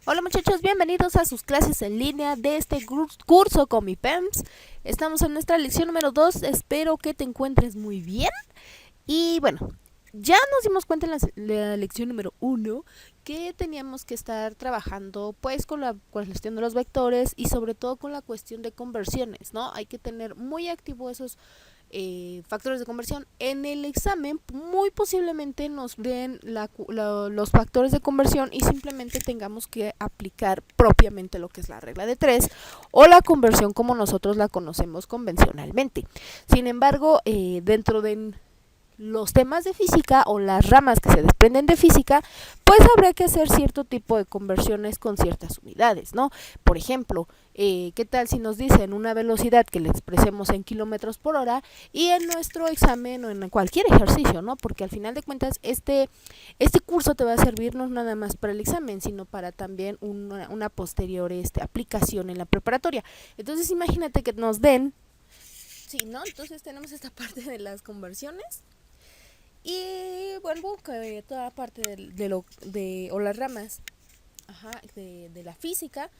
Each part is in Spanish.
Hola muchachos, bienvenidos a sus clases en línea de este curso con mi PEMS. Estamos en nuestra lección número 2, espero que te encuentres muy bien. Y bueno, ya nos dimos cuenta en la lección número 1 que teníamos que estar trabajando pues con la cuestión de los vectores y sobre todo con la cuestión de conversiones, ¿no? Hay que tener muy activo esos factores de conversión. En el examen muy posiblemente nos den los factores de conversión y simplemente tengamos que aplicar propiamente lo que es la regla de 3 o la conversión como nosotros la conocemos convencionalmente. Sin embargo, dentro de los temas de física o las ramas que se desprenden de física, pues habrá que hacer cierto tipo de conversiones con ciertas unidades, ¿no? Por ejemplo, ¿qué tal si nos dicen una velocidad que le expresemos en kilómetros por hora y en nuestro examen o en cualquier ejercicio, ¿no? Porque al final de cuentas este curso te va a servir no nada más para el examen, sino para también una posterior aplicación en la preparatoria. Entonces imagínate que nos den, sí, ¿no? Entonces tenemos esta parte de las conversiones. Y bueno, que toda parte o las ramas, ajá, de la física,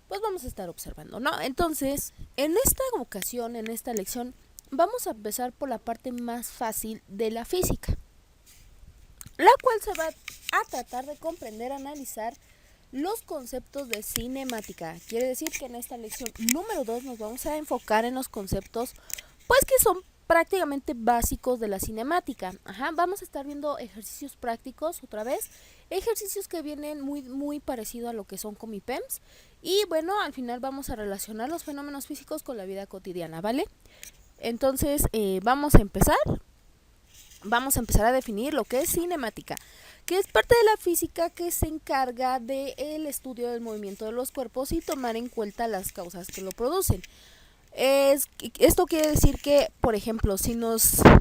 pues vamos a estar observando, ¿no? Entonces, en esta ocasión, en esta lección, vamos a empezar por la parte más fácil de la física, la cual se va a tratar de comprender, analizar los conceptos de cinemática. Quiere decir que en esta lección número 2 nos vamos a enfocar en los conceptos pues que son prácticamente básicos de la cinemática. Ajá, vamos a estar viendo ejercicios prácticos otra vez, ejercicios que vienen muy parecido a lo que son Comipems y bueno, al final vamos a relacionar los fenómenos físicos con la vida cotidiana, ¿vale? Entonces, vamos a empezar a definir lo que es cinemática, que es parte de la física que se encarga del estudio del movimiento de los cuerpos y tomar en cuenta las causas que lo producen. Esto quiere decir que, por ejemplo,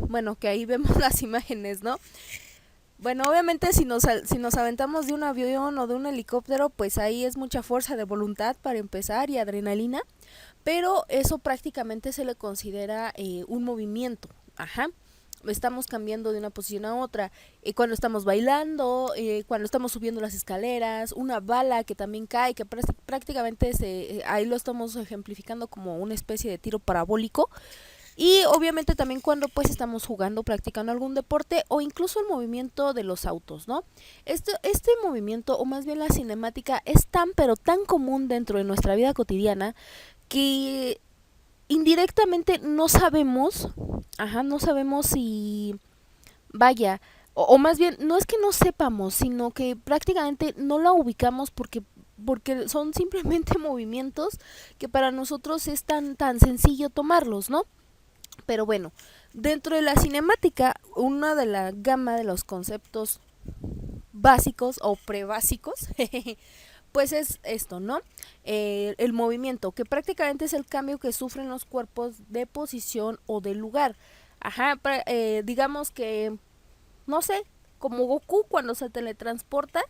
bueno, que ahí vemos las imágenes, ¿no? Bueno, obviamente si nos aventamos de un avión o de un helicóptero, pues ahí es mucha fuerza de voluntad para empezar y adrenalina, pero eso prácticamente se le considera un movimiento, ajá. Estamos cambiando de una posición a otra, cuando estamos bailando, cuando estamos subiendo las escaleras, una bala que también cae, que prácticamente ahí lo estamos ejemplificando como una especie de tiro parabólico, y obviamente también cuando pues estamos jugando, practicando algún deporte o incluso el movimiento de los autos, ¿no? Este movimiento, o más bien la cinemática, es tan pero tan común dentro de nuestra vida cotidiana que indirectamente no sabemos, ajá, no sabemos si, vaya, o más bien, no es que no sepamos, sino que prácticamente no la ubicamos porque son simplemente movimientos que para nosotros es tan sencillo tomarlos, ¿no? Pero bueno, dentro de la cinemática, una de la gama de los conceptos básicos o prebásicos, pues es esto, ¿no? El movimiento, que prácticamente es el cambio que sufren los cuerpos de posición o de lugar. Ajá, digamos que, no sé, como Goku cuando se teletransporta,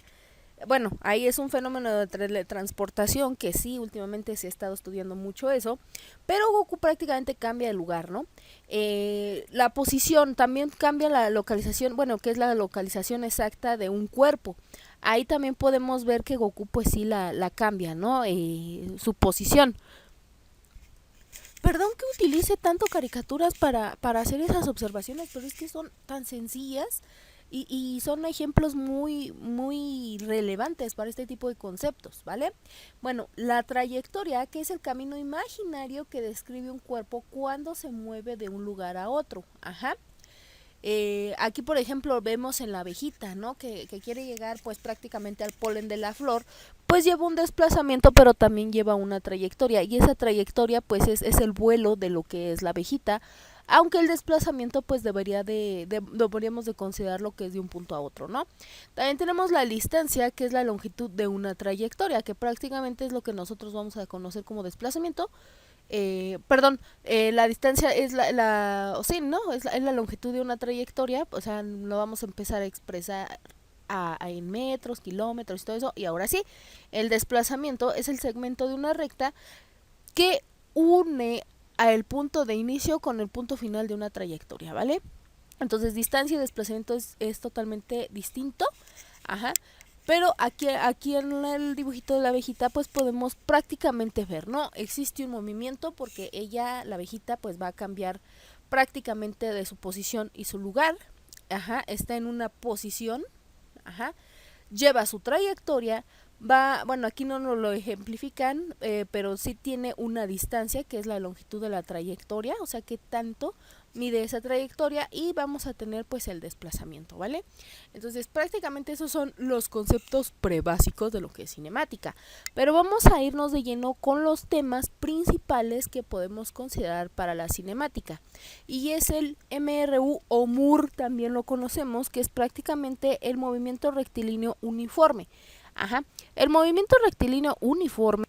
bueno, ahí es un fenómeno de teletransportación que sí, últimamente se ha estado estudiando mucho eso, pero Goku prácticamente cambia de lugar, ¿no? La posición también cambia la localización, bueno, que es la localización exacta de un cuerpo. Ahí también podemos ver que Goku pues sí la cambia, ¿no? Su posición. Perdón que utilice tanto caricaturas para hacer esas observaciones, pero es que son tan sencillas y son ejemplos muy relevantes para este tipo de conceptos, ¿vale? Bueno, la trayectoria, que es el camino imaginario que describe un cuerpo cuando se mueve de un lugar a otro. Ajá. Aquí, por ejemplo, vemos en la abejita, ¿no? Que quiere llegar pues prácticamente al polen de la flor, pues lleva un desplazamiento, pero también lleva una trayectoria, y esa trayectoria pues es el vuelo de lo que es la abejita, aunque el desplazamiento pues deberíamos de considerarlo que es de un punto a otro, ¿no? También tenemos la distancia, que es la longitud de una trayectoria, que prácticamente es lo que nosotros vamos a conocer como desplazamiento. Perdón, la distancia es sí, ¿no? Es la longitud de una trayectoria, o sea, lo vamos a empezar a expresar en metros, kilómetros y todo eso. Y ahora sí, el desplazamiento es el segmento de una recta que une al punto de inicio con el punto final de una trayectoria, ¿vale? Entonces, distancia y desplazamiento es totalmente distinto. Ajá. Pero aquí en el dibujito de la abejita pues podemos prácticamente ver, ¿no? Existe un movimiento porque ella, la abejita, pues va a cambiar prácticamente de su posición y su lugar. Ajá, está en una posición, ajá, lleva su trayectoria, va, bueno, aquí no nos lo ejemplifican, pero sí tiene una distancia que es la longitud de la trayectoria, o sea que tanto mide esa trayectoria y vamos a tener pues el desplazamiento, ¿vale? Entonces prácticamente esos son los conceptos prebásicos de lo que es cinemática, pero vamos a irnos de lleno con los temas principales que podemos considerar para la cinemática y es el MRU o MUR, también lo conocemos, que es prácticamente el movimiento rectilíneo uniforme. Ajá, el movimiento rectilíneo uniforme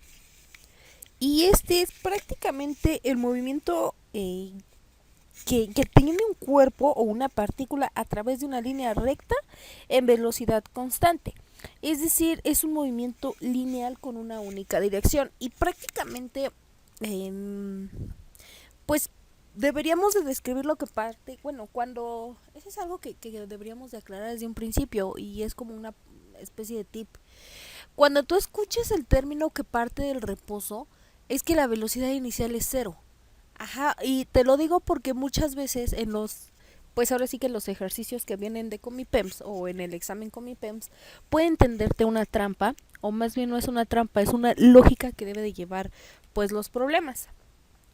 y este es prácticamente el movimiento que tiene un cuerpo o una partícula a través de una línea recta en velocidad constante. Es decir, es un movimiento lineal con una única dirección y prácticamente pues deberíamos de describir lo que parte, bueno, cuando, eso es algo que deberíamos de aclarar desde un principio y es como una especie de tip. Cuando tú escuches el término que parte del reposo, es que la velocidad inicial es cero. Ajá, y te lo digo porque muchas veces en los, pues ahora sí que los ejercicios que vienen de Comipems o en el examen Comipems, puede entenderte una trampa, o más bien no es una trampa, es una lógica que debe de llevar pues los problemas.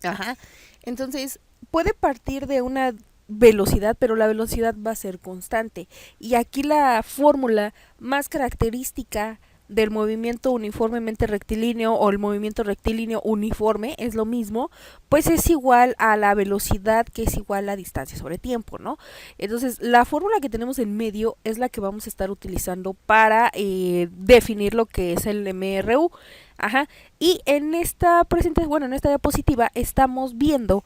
Ajá, entonces puede partir de una velocidad, pero la velocidad va a ser constante. Y aquí la fórmula más característica del movimiento uniformemente rectilíneo o el movimiento rectilíneo uniforme es lo mismo, pues es igual a la velocidad que es igual a distancia sobre tiempo, ¿no? Entonces la fórmula que tenemos en medio es la que vamos a estar utilizando para definir lo que es el MRU. Ajá, y en esta presentación, bueno, en esta diapositiva estamos viendo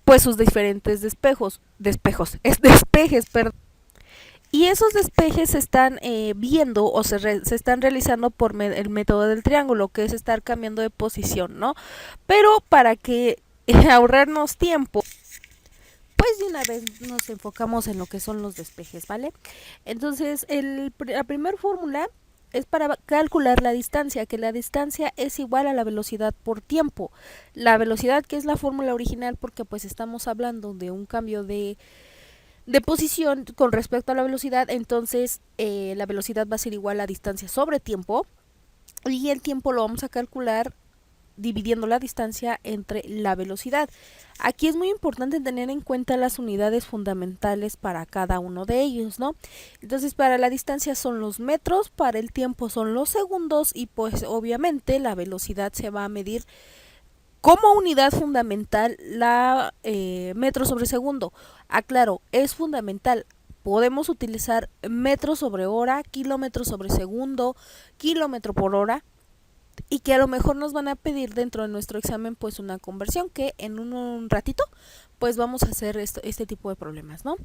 pues sus diferentes despejes, perdón. Y esos despejes se están viendo o se están realizando por el método del triángulo, que es estar cambiando de posición, ¿no? Pero para que ahorrarnos tiempo, pues de una vez nos enfocamos en lo que son los despejes, ¿vale? Entonces, la primera fórmula es para calcular la distancia, que la distancia es igual a la velocidad por tiempo. La velocidad, que es la fórmula original, porque pues estamos hablando de un cambio de posición con respecto a la velocidad, entonces la velocidad va a ser igual a distancia sobre tiempo y el tiempo lo vamos a calcular dividiendo la distancia entre la velocidad. Aquí es muy importante tener en cuenta las unidades fundamentales para cada uno de ellos, ¿no? Entonces para la distancia son los metros, para el tiempo son los segundos y pues obviamente la velocidad se va a medir como unidad fundamental la metro sobre segundo. Aclaro, es fundamental. Podemos utilizar metro sobre hora, kilómetro sobre segundo, kilómetro por hora y que a lo mejor nos van a pedir dentro de nuestro examen pues una conversión que en un ratito pues vamos a hacer este tipo de problemas, ¿no?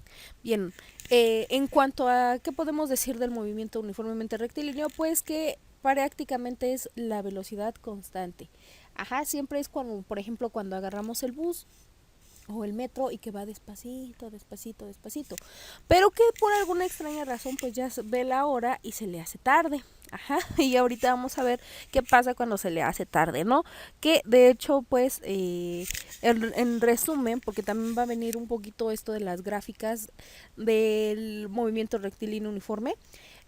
Bien, en cuanto a qué podemos decir del movimiento uniformemente rectilíneo, pues que prácticamente es la velocidad constante. Ajá, siempre es cuando, por ejemplo, cuando agarramos el bus o el metro y que va despacito, despacito, despacito. Pero que por alguna extraña razón pues ya ve la hora y se le hace tarde. Ajá, y ahorita vamos a ver qué pasa cuando se le hace tarde, ¿no? Que de hecho pues en resumen, porque también va a venir un poquito esto de las gráficas del movimiento rectilíneo uniforme.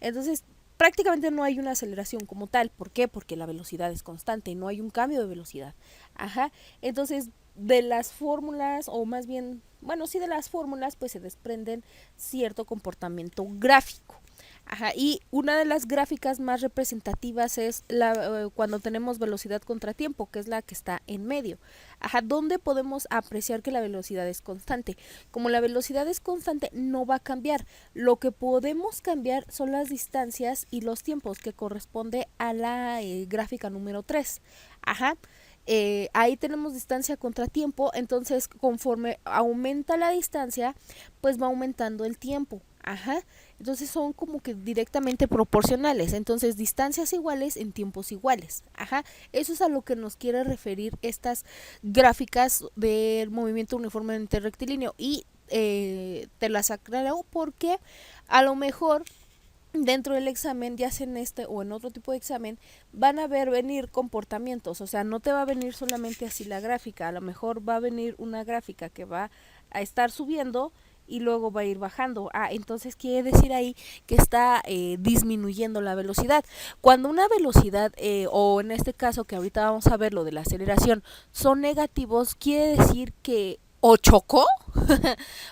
Entonces prácticamente no hay una aceleración como tal. ¿Por qué? Porque la velocidad es constante, no hay un cambio de velocidad. Ajá, entonces de las fórmulas, o más bien, bueno, sí de las fórmulas, pues se desprenden cierto comportamiento gráfico. Ajá, y una de las gráficas más representativas es cuando tenemos velocidad contra tiempo, que es la que está en medio. Ajá, donde podemos apreciar que la velocidad es constante. Como la velocidad es constante, no va a cambiar. Lo que podemos cambiar son las distancias y los tiempos, que corresponde a la gráfica número 3. Ajá. Ahí tenemos distancia contra tiempo, entonces conforme aumenta la distancia, pues va aumentando el tiempo. Ajá. Entonces son como que directamente proporcionales. Entonces distancias iguales en tiempos iguales. Ajá. Eso es a lo que nos quiere referir estas gráficas del movimiento uniformemente rectilíneo. Y te las aclaro porque a lo mejor dentro del examen, ya sea en este o en otro tipo de examen, van a venir comportamientos, o sea, no te va a venir solamente así la gráfica, a lo mejor va a venir una gráfica que va a estar subiendo y luego va a ir bajando. Entonces quiere decir ahí que está disminuyendo la velocidad. Cuando una velocidad, o en este caso que ahorita vamos a ver lo de la aceleración, son negativos, quiere decir que o chocó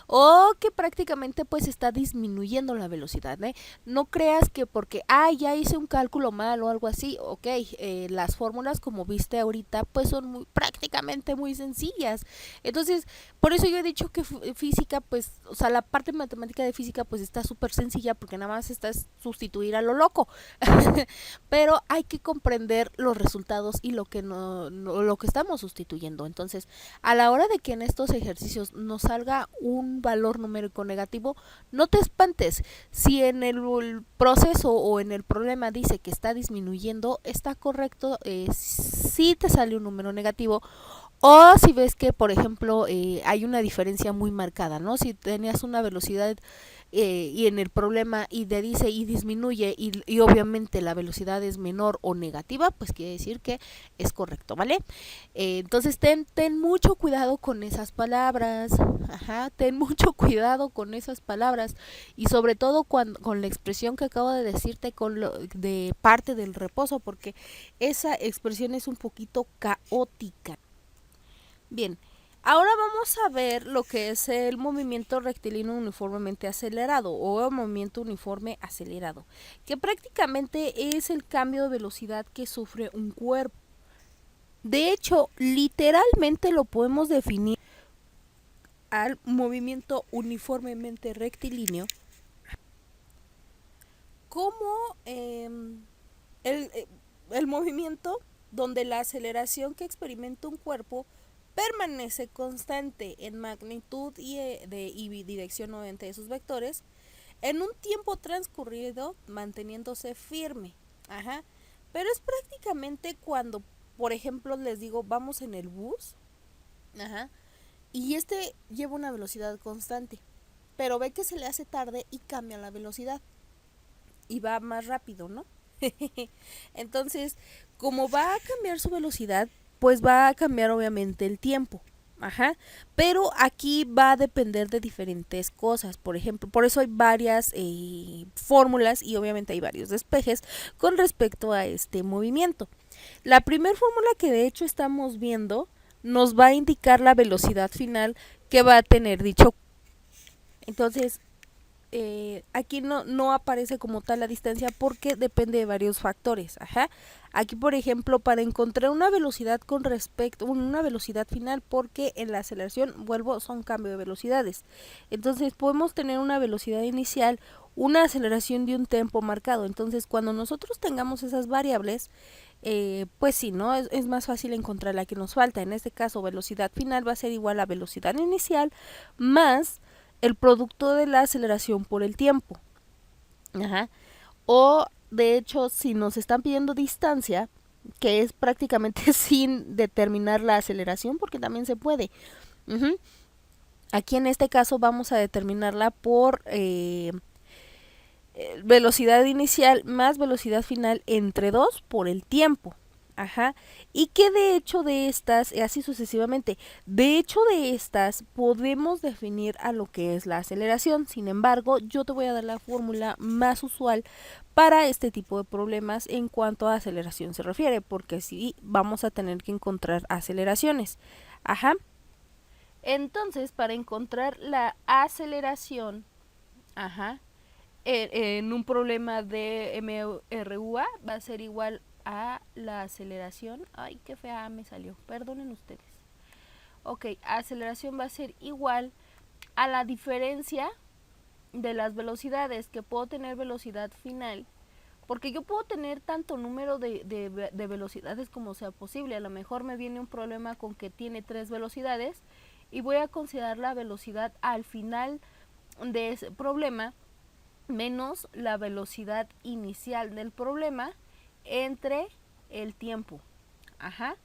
o que prácticamente pues está disminuyendo la velocidad, ¿eh? No creas que porque, ya hice un cálculo mal o algo así, ok, las fórmulas como viste ahorita pues son prácticamente muy sencillas. Entonces, por eso yo he dicho que física pues, o sea, la parte matemática de física pues está súper sencilla porque nada más está sustituir a lo loco. Pero hay que comprender los resultados y lo que lo que estamos sustituyendo. Entonces, a la hora de que en estos ejercicios nos salga un valor numérico negativo, no te espantes. Si en el proceso o en el problema dice que está disminuyendo, está correcto. Si te sale un número negativo, o si ves que, por ejemplo, hay una diferencia muy marcada, ¿no? Si tenías una velocidad y en el problema y te dice y disminuye y obviamente la velocidad es menor o negativa, pues quiere decir que es correcto, ¿vale? Entonces ten mucho cuidado con esas palabras, ten mucho cuidado con esas palabras y sobre todo con la expresión que acabo de decirte de parte del reposo, porque esa expresión es un poquito caótica. Bien, ahora vamos a ver lo que es el movimiento rectilíneo uniformemente acelerado o el movimiento uniforme acelerado, que prácticamente es el cambio de velocidad que sufre un cuerpo. De hecho, literalmente lo podemos definir al movimiento uniformemente rectilíneo como el, eh, el movimiento donde la aceleración que experimenta un cuerpo permanece constante en magnitud y dirección obviamente de sus vectores en un tiempo transcurrido manteniéndose firme. Ajá. Pero es prácticamente cuando, por ejemplo, les digo, vamos en el bus, ajá, y este lleva una velocidad constante, pero ve que se le hace tarde y cambia la velocidad y va más rápido, ¿no? Entonces, como va a cambiar su velocidad, pues va a cambiar obviamente el tiempo. Ajá, pero aquí va a depender de diferentes cosas. Por ejemplo, por eso hay varias fórmulas y obviamente hay varios despejes con respecto a este movimiento. La primera fórmula que de hecho estamos viendo nos va a indicar la velocidad final que va a tener dicho. Entonces, aquí no aparece como tal la distancia porque depende de varios factores. Ajá. Aquí, por ejemplo, para encontrar una velocidad con respecto a una velocidad final, porque en la aceleración, vuelvo, son cambio de velocidades. Entonces, podemos tener una velocidad inicial, una aceleración de un tiempo marcado. Entonces, cuando nosotros tengamos esas variables, pues sí, ¿no? Es más fácil encontrar la que nos falta. En este caso, velocidad final va a ser igual a velocidad inicial más el producto de la aceleración por el tiempo. Ajá. O de hecho, si nos están pidiendo distancia, que es prácticamente sin determinar la aceleración, porque también se puede. Uh-huh. Aquí en este caso vamos a determinarla por velocidad inicial más velocidad final entre 2 por el tiempo. Ajá. Y que de hecho de estas, así sucesivamente, de hecho de estas podemos definir a lo que es la aceleración. Sin embargo, yo te voy a dar la fórmula más usual para este tipo de problemas en cuanto a aceleración se refiere, porque sí vamos a tener que encontrar aceleraciones. Ajá. Entonces, para encontrar la aceleración, ajá, en un problema de MRUA va a ser igual a la aceleración. Ay, qué fea me salió. Perdonen ustedes. Ok, aceleración va a ser igual a la diferencia de las velocidades, que puedo tener velocidad final. Porque yo puedo tener tanto número de velocidades como sea posible. A lo mejor me viene un problema con que tiene 3 velocidades y voy a considerar la velocidad al final de ese problema menos la velocidad inicial del problema entre el tiempo. Ajá.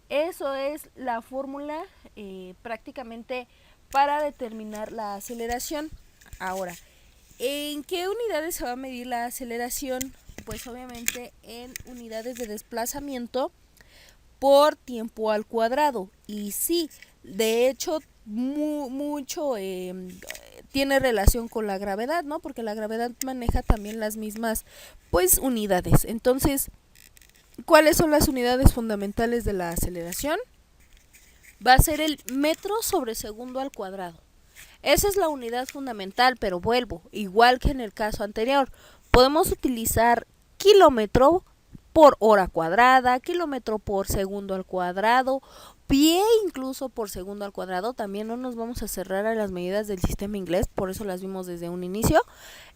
Eso es la fórmula prácticamente para determinar la aceleración. Ahora, ¿En qué unidades se va a medir la aceleración? Pues obviamente en unidades de desplazamiento por tiempo al cuadrado. Y sí, de hecho, mucho tiene relación con la gravedad, ¿no? Porque la gravedad maneja también las mismas, pues, unidades. Entonces, ¿cuáles son las unidades fundamentales de la aceleración? Va a ser el metro sobre segundo al cuadrado. Esa es la unidad fundamental, pero vuelvo, igual que en el caso anterior, podemos utilizar kilómetro por hora cuadrada, kilómetro por segundo al cuadrado, pie incluso por segundo al cuadrado. También no nos vamos a cerrar a las medidas del sistema inglés, por eso las vimos desde un inicio.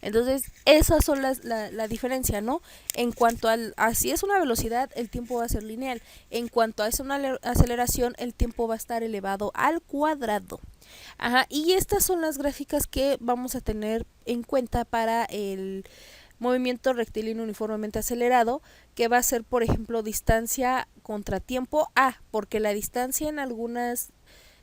Entonces, esas son la diferencia, ¿no? En cuanto a si es una velocidad, el tiempo va a ser lineal. En cuanto a es una aceleración, el tiempo va a estar elevado al cuadrado. Ajá, y estas son las gráficas que vamos a tener en cuenta para el movimiento rectilíneo uniformemente acelerado, que va a ser, por ejemplo, distancia contra tiempo A, porque la distancia en algunas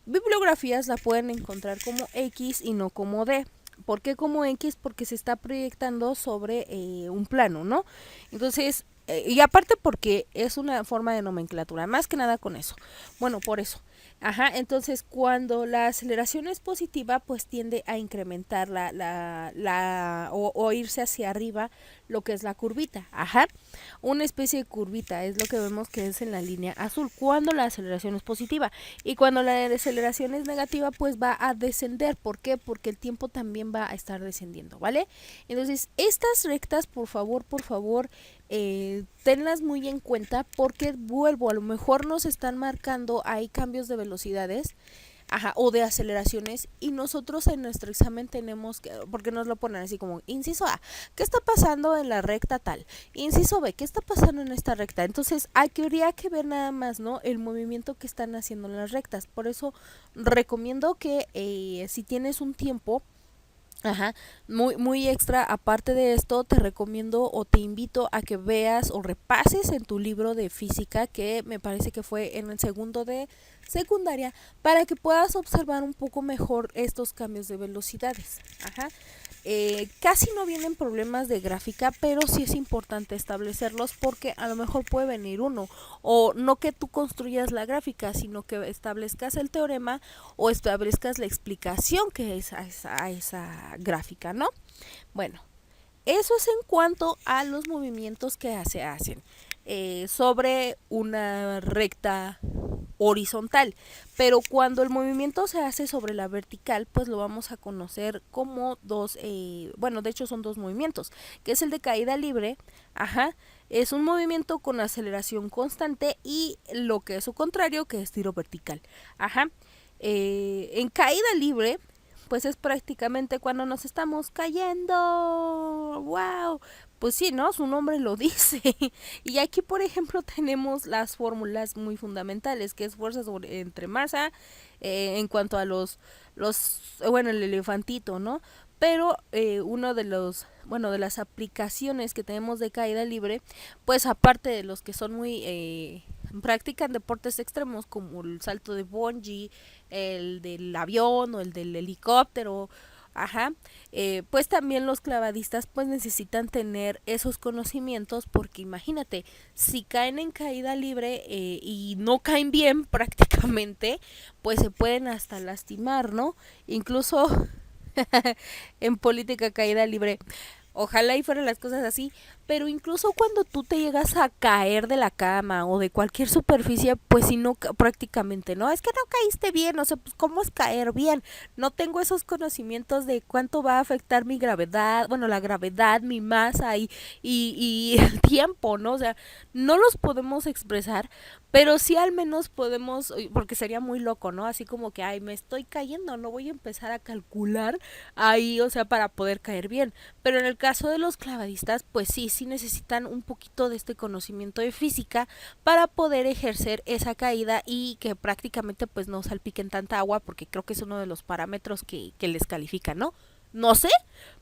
bibliografías la pueden encontrar como X y no como D. ¿Por qué como X? Porque se está proyectando sobre un plano, ¿no? Entonces, y aparte porque es una forma de nomenclatura, más que nada con eso. Bueno, por eso. Ajá, entonces cuando la aceleración es positiva, pues tiende a incrementar o irse hacia arriba lo que es la curvita. Ajá, una especie de curvita es lo que vemos que es en la línea azul cuando la aceleración es positiva. Y cuando la aceleración es negativa, pues va a descender. ¿Por qué? Porque el tiempo también va a estar descendiendo, ¿vale? Entonces, estas rectas, por favor, tenlas muy en cuenta porque vuelvo, a lo mejor nos están marcando hay cambios de velocidades, ajá, o de aceleraciones, y nosotros en nuestro examen tenemos que, porque nos lo ponen así como inciso A, ¿qué está pasando en la recta tal? Inciso B, ¿qué está pasando en esta recta? Entonces habría que ver nada más, ¿no? El movimiento que están haciendo en las rectas. Por eso recomiendo que si tienes un tiempo, ajá, muy extra, aparte de esto, te recomiendo o te invito a que veas o repases en tu libro de física, que me parece que fue en el segundo de secundaria, para que puedas observar un poco mejor estos cambios de velocidades. Ajá. Casi no vienen problemas de gráfica, pero sí es importante establecerlos porque a lo mejor puede venir uno, o no que tú construyas la gráfica, sino que establezcas el teorema o establezcas la explicación que es a esa gráfica, ¿no? Bueno, eso es en cuanto a los movimientos que se hacen sobre una recta horizontal, pero cuando el movimiento se hace sobre la vertical, pues lo vamos a conocer como bueno, de hecho son dos movimientos, que es el de caída libre, ajá, es un movimiento con aceleración constante, y lo que es su contrario, que es tiro vertical, ajá. En caída libre, pues es prácticamente cuando nos estamos cayendo. ¡Wow! Pues sí, ¿no? Su nombre lo dice. Y aquí, por ejemplo, tenemos las fórmulas muy fundamentales, que es fuerza entre masa, en cuanto a bueno, el elefantito, ¿no? Pero uno de de las aplicaciones que tenemos de caída libre, pues aparte de los que son practican deportes extremos como el salto de bungee, el del avión o el del helicóptero, ajá, pues también los clavadistas pues necesitan tener esos conocimientos, porque imagínate, si caen en caída libre y no caen bien prácticamente, pues se pueden hasta lastimar, ¿no? Incluso en política caída libre. Ojalá y fueran las cosas así, pero incluso cuando tú te llegas a caer de la cama o de cualquier superficie, pues si no, prácticamente, ¿no? Es que no caíste bien, no sé, pues cómo es caer bien. No tengo esos conocimientos de cuánto va a afectar mi gravedad, bueno, la gravedad, mi masa y el tiempo, ¿no? O sea, no los podemos expresar, pero sí al menos podemos, porque sería muy loco, ¿no? Así como que, ay, me estoy cayendo, no voy a empezar a calcular ahí, o sea, para poder caer bien. Pero en el caso de los clavadistas, pues sí necesitan un poquito de este conocimiento de física para poder ejercer esa caída y que prácticamente pues no salpiquen tanta agua, porque creo que es uno de los parámetros que les califican, ¿no? No sé,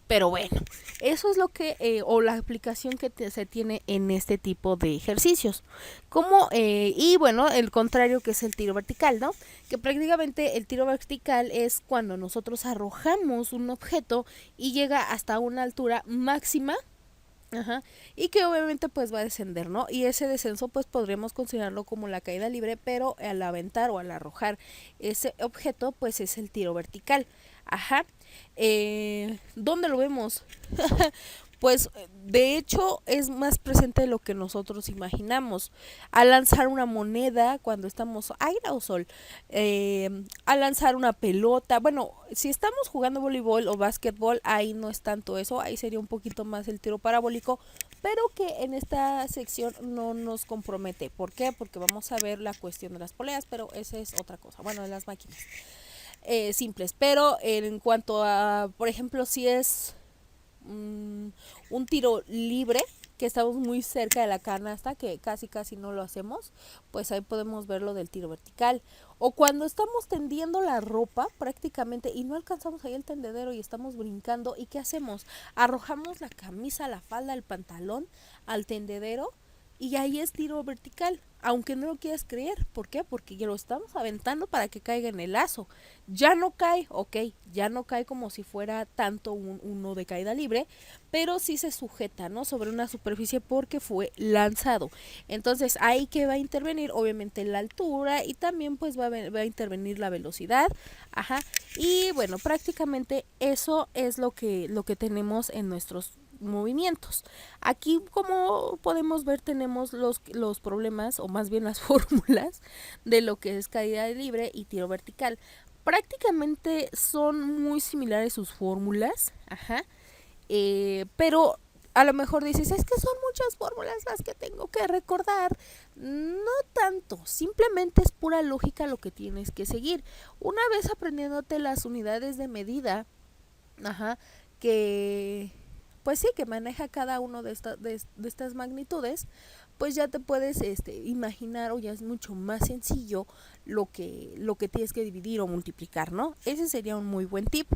pero bueno, eso es lo que, o la aplicación que se tiene en este tipo de ejercicios. Como, y bueno, el contrario que es el tiro vertical, ¿no? Que prácticamente el tiro vertical es cuando nosotros arrojamos un objeto y llega hasta una altura máxima. Ajá, y que obviamente pues va a descender, ¿no? Y ese descenso pues podríamos considerarlo como la caída libre, pero al aventar o al arrojar ese objeto pues es el tiro vertical. Ajá. ¿Dónde lo vemos? Pues de hecho es más presente de lo que nosotros imaginamos. Al lanzar una moneda cuando estamos aire o sol, al lanzar una pelota, bueno, si estamos jugando voleibol o básquetbol, ahí no es tanto eso, ahí sería un poquito más el tiro parabólico, pero que en esta sección no nos compromete. ¿Por qué? Porque vamos a ver la cuestión de las poleas, pero esa es otra cosa, bueno, de las máquinas simples, pero en cuanto a, por ejemplo, si es un tiro libre, que estamos muy cerca de la canasta, que casi no lo hacemos, pues ahí podemos ver lo del tiro vertical. O cuando estamos tendiendo la ropa prácticamente y no alcanzamos ahí el tendedero y estamos brincando, ¿y qué hacemos? Arrojamos la camisa, la falda, el pantalón al tendedero y ahí es tiro vertical, aunque no lo quieras creer. ¿Por qué? Porque ya lo estamos aventando para que caiga en el lazo. Ya no cae, ok, ya no cae como si fuera tanto uno de caída libre, pero sí se sujeta, ¿no? Sobre una superficie porque fue lanzado. Entonces, ahí que va a intervenir, obviamente, la altura y también pues va a intervenir la velocidad. Ajá. Y bueno, prácticamente eso es lo que tenemos en nuestros movimientos. Aquí, como podemos ver, tenemos los problemas, o más bien las fórmulas de lo que es caída libre y tiro vertical. Prácticamente son muy similares sus fórmulas, ajá, pero a lo mejor dices, es que son muchas fórmulas las que tengo que recordar. No tanto, simplemente es pura lógica lo que tienes que seguir. Una vez aprendiéndote las unidades de medida, ajá, que pues sí, que maneja cada uno de estas magnitudes, pues ya te puedes imaginar, o ya es mucho más sencillo lo que tienes que dividir o multiplicar, ¿no? Ese sería un muy buen tip.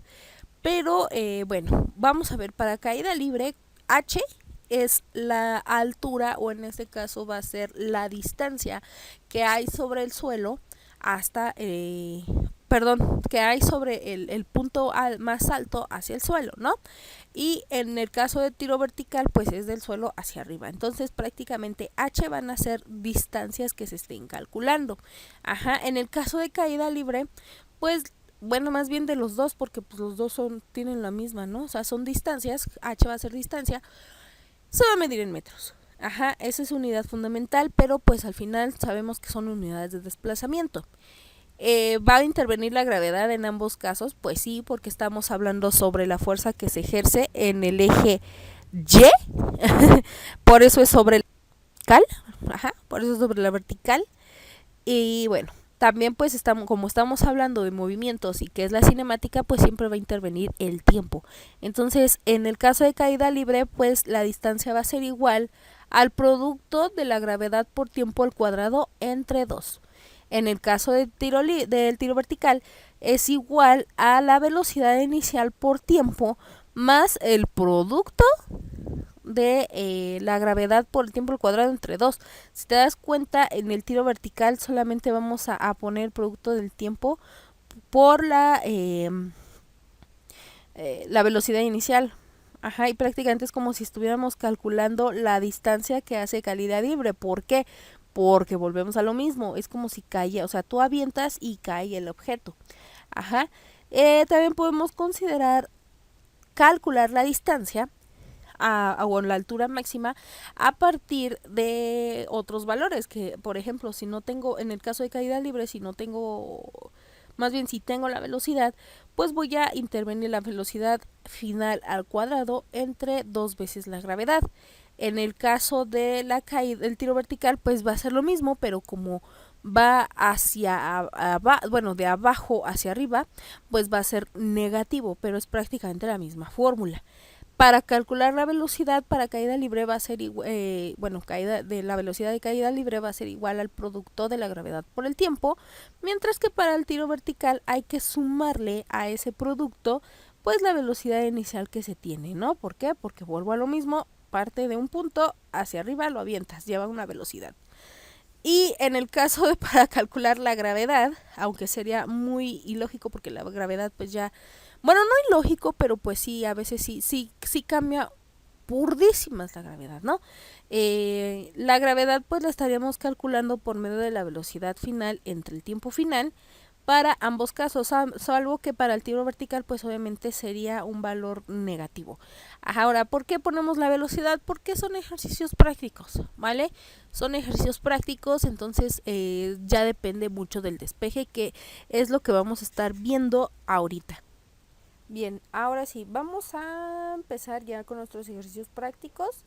Pero bueno, vamos a ver, para caída libre, H es la altura, o en este caso va a ser la distancia que hay sobre el suelo hasta, perdón, que hay sobre el punto más alto hacia el suelo, ¿no? Y en el caso de tiro vertical, pues es del suelo hacia arriba. Entonces prácticamente H van a ser distancias que se estén calculando. Ajá, en el caso de caída libre, pues bueno, más bien de los dos, porque pues los dos tienen la misma, ¿no? O sea, son distancias, H va a ser distancia, se va a medir en metros. Ajá, esa es unidad fundamental, pero pues al final sabemos que son unidades de desplazamiento. ¿Va a intervenir la gravedad en ambos casos? Pues sí, porque estamos hablando sobre la fuerza que se ejerce en el eje Y, por eso es sobre la vertical, ajá, por eso es sobre la vertical. Y bueno, también pues como estamos hablando de movimientos y que es la cinemática, pues siempre va a intervenir el tiempo. Entonces, en el caso de caída libre, pues la distancia va a ser igual al producto de la gravedad por tiempo al cuadrado entre 2. En el caso del tiro vertical, es igual a la velocidad inicial por tiempo más el producto de la gravedad por el tiempo al cuadrado entre 2. Si te das cuenta, en el tiro vertical solamente vamos a poner el producto del tiempo por la velocidad inicial. Ajá, y prácticamente es como si estuviéramos calculando la distancia que hace caída libre. ¿Por qué? Porque volvemos a lo mismo, es como si cae, o sea, tú avientas y cae el objeto. Ajá. También podemos considerar calcular la distancia o la altura máxima a partir de otros valores, que por ejemplo, si no tengo, en el caso de caída libre, si no tengo, más bien si tengo la velocidad, pues voy a intervenir la velocidad final al cuadrado entre 2 veces la gravedad. En el caso de la caída, del tiro vertical, pues va a ser lo mismo, pero como va hacia bueno, de abajo hacia arriba, pues va a ser negativo, pero es prácticamente la misma fórmula. Para calcular la velocidad para caída libre va a ser bueno, caída de la velocidad de caída libre va a ser igual al producto de la gravedad por el tiempo, mientras que para el tiro vertical hay que sumarle a ese producto pues la velocidad inicial que se tiene, ¿no? ¿Por qué? Porque vuelvo a lo mismo, parte de un punto hacia arriba, lo avientas, lleva una velocidad. Y en el caso de para calcular la gravedad, aunque sería muy ilógico porque la gravedad pues ya, bueno, no ilógico, pero pues sí, a veces sí cambia burdísimas la gravedad, ¿no? La gravedad pues la estaríamos calculando por medio de la velocidad final entre el tiempo final para ambos casos, salvo que para el tiro vertical pues obviamente sería un valor negativo. Ahora, ¿por qué ponemos la velocidad? Porque son ejercicios prácticos, ¿vale? Son ejercicios prácticos, entonces ya depende mucho del despeje, que es lo que vamos a estar viendo ahorita. Bien, ahora sí, vamos a empezar ya con nuestros ejercicios prácticos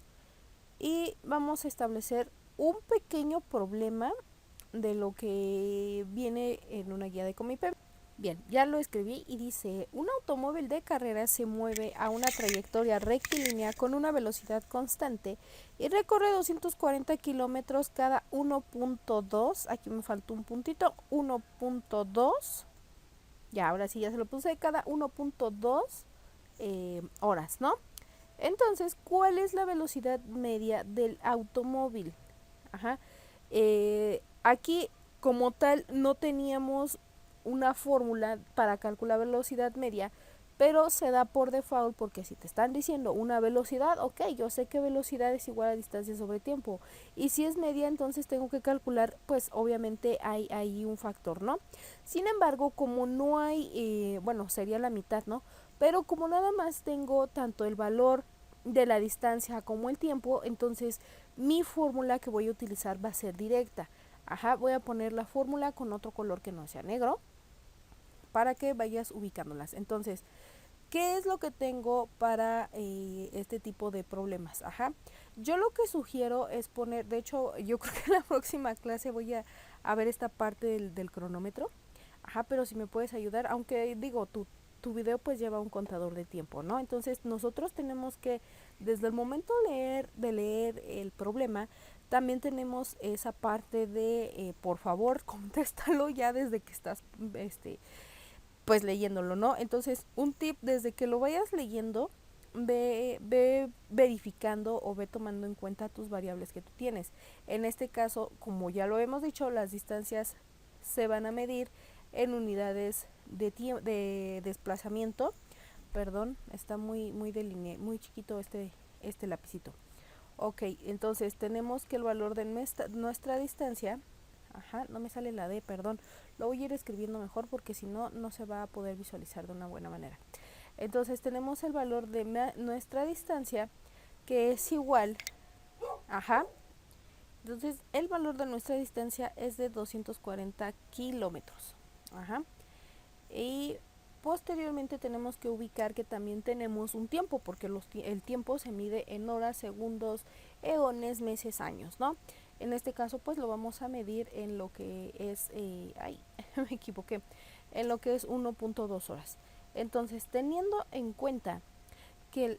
y vamos a establecer un pequeño problema de lo que viene en una guía de Comipem. Bien, ya lo escribí y dice, un automóvil de carrera se mueve a una trayectoria rectilínea con una velocidad constante y recorre 240 kilómetros cada 1.2, aquí me faltó un puntito, 1.2, ya ahora sí ya se lo puse, cada 1.2 horas, ¿no? Entonces, ¿cuál es la velocidad media del automóvil? Ajá. Aquí, como tal, no teníamos una fórmula para calcular velocidad media, pero se da por default porque si te están diciendo una velocidad, ok, yo sé que velocidad es igual a distancia sobre tiempo. Y si es media, entonces tengo que calcular, pues obviamente hay ahí un factor, ¿no? Sin embargo, como no hay, bueno, sería la mitad, ¿no? Pero como nada más tengo tanto el valor de la distancia como el tiempo, entonces mi fórmula que voy a utilizar va a ser directa. Ajá, voy a poner la fórmula con otro color que no sea negro para que vayas ubicándolas. Entonces, ¿qué es lo que tengo para este tipo de problemas? Ajá, yo lo que sugiero es poner, de hecho, yo creo que en la próxima clase voy a ver esta parte del cronómetro. Ajá, pero si me puedes ayudar, aunque digo, tu video pues lleva un contador de tiempo, ¿no? Entonces nosotros tenemos que, desde el momento de leer el problema, también tenemos esa parte de, por favor, contéstalo ya desde que estás, pues leyéndolo, ¿no? Entonces, un tip, desde que lo vayas leyendo, ve verificando o ve tomando en cuenta tus variables que tú tienes. En este caso, como ya lo hemos dicho, las distancias se van a medir en unidades de desplazamiento. Perdón, está muy chiquito este lapicito. Ok, entonces tenemos que el valor de nuestra distancia, ajá, no me sale la D, perdón, lo voy a ir escribiendo mejor porque si no, no se va a poder visualizar de una buena manera. Entonces tenemos el valor de nuestra distancia que es igual, ajá, entonces el valor de nuestra distancia es de 240 kilómetros, ajá, y posteriormente tenemos que ubicar que también tenemos un tiempo, porque el tiempo se mide en horas, segundos, eones, meses, años, ¿no? En este caso pues lo vamos a medir en lo que es, me equivoqué, en lo que es 1.2 horas. Entonces, teniendo en cuenta que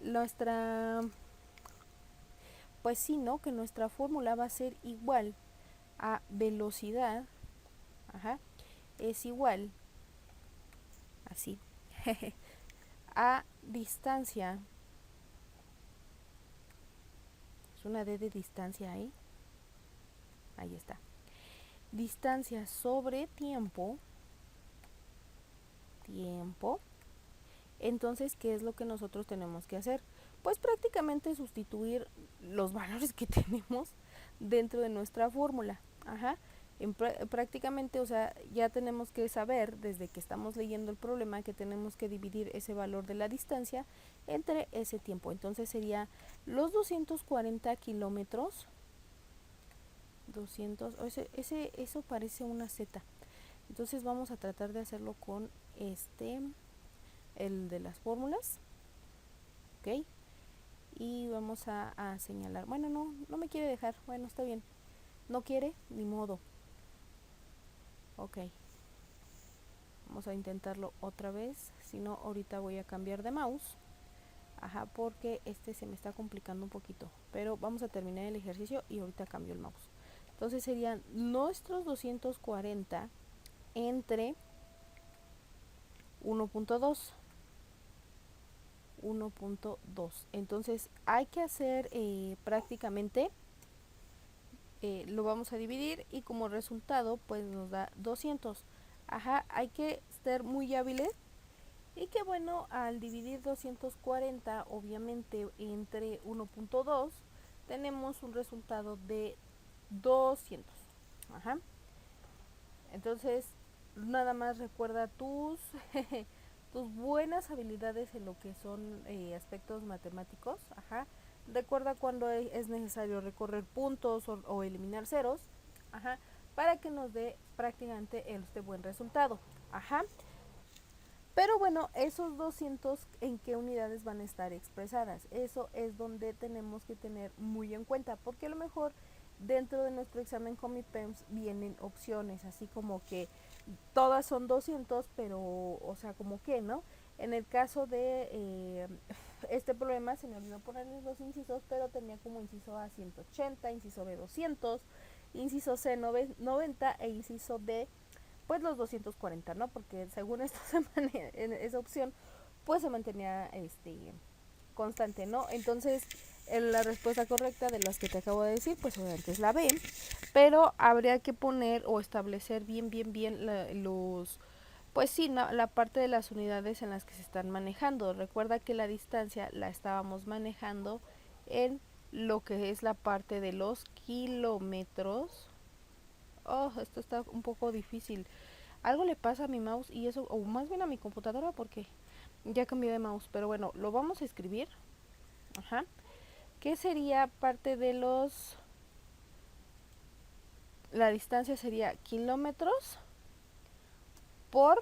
pues sí, ¿no? Que nuestra fórmula va a ser igual a velocidad, ajá, es igual, así, a distancia, es una D de distancia ahí está, distancia sobre tiempo, entonces, ¿qué es lo que nosotros tenemos que hacer? Pues prácticamente sustituir los valores que tenemos dentro de nuestra fórmula, ajá, prácticamente, o sea, ya tenemos que saber desde que estamos leyendo el problema que tenemos que dividir ese valor de la distancia entre ese tiempo. Entonces sería los 240 kilómetros, 200, eso parece una Z. Entonces vamos a tratar de hacerlo con el de las fórmulas, ¿ok? Y vamos a señalar, bueno, no me quiere dejar, bueno, está bien, no quiere, ni modo. Ok, vamos a intentarlo otra vez, si no ahorita voy a cambiar de mouse, ajá, porque se me está complicando un poquito, pero vamos a terminar el ejercicio y ahorita cambio el mouse. Entonces serían nuestros 240 entre 1.2, 1.2. Entonces hay que hacer prácticamente, lo vamos a dividir y como resultado pues nos da 200. Ajá, hay que ser muy hábiles y que bueno, al dividir 240 obviamente entre 1.2 tenemos un resultado de 200. Ajá. Entonces, nada más recuerda tus buenas habilidades en lo que son aspectos matemáticos. Ajá. Recuerda cuando es necesario recorrer puntos o eliminar ceros. Ajá. Para que nos dé prácticamente este buen resultado. Ajá. Pero bueno, esos 200 en qué unidades van a estar expresadas. Eso es donde tenemos que tener muy en cuenta, porque a lo mejor dentro de nuestro examen Comipems vienen opciones, así como que todas son 200, pero, o sea, como que, ¿no? En el caso de este problema, se me olvidó ponerles los incisos, pero tenía como inciso A 180, inciso B 200, inciso C 90 e inciso D pues los 240, ¿no? Porque según esto en esa opción pues se mantenía constante, ¿no? Entonces la respuesta correcta de las que te acabo de decir pues obviamente es la B, pero habría que poner o establecer bien los pues sí, no, la parte de las unidades en las que se están manejando. Recuerda que la distancia la estábamos manejando en lo que es la parte de los kilómetros. Oh, esto está un poco difícil. Algo le pasa a mi mouse y eso, o más bien a mi computadora porque ya cambié de mouse. Pero bueno, lo vamos a escribir. Ajá. ¿Qué sería parte de los... La distancia sería kilómetros por,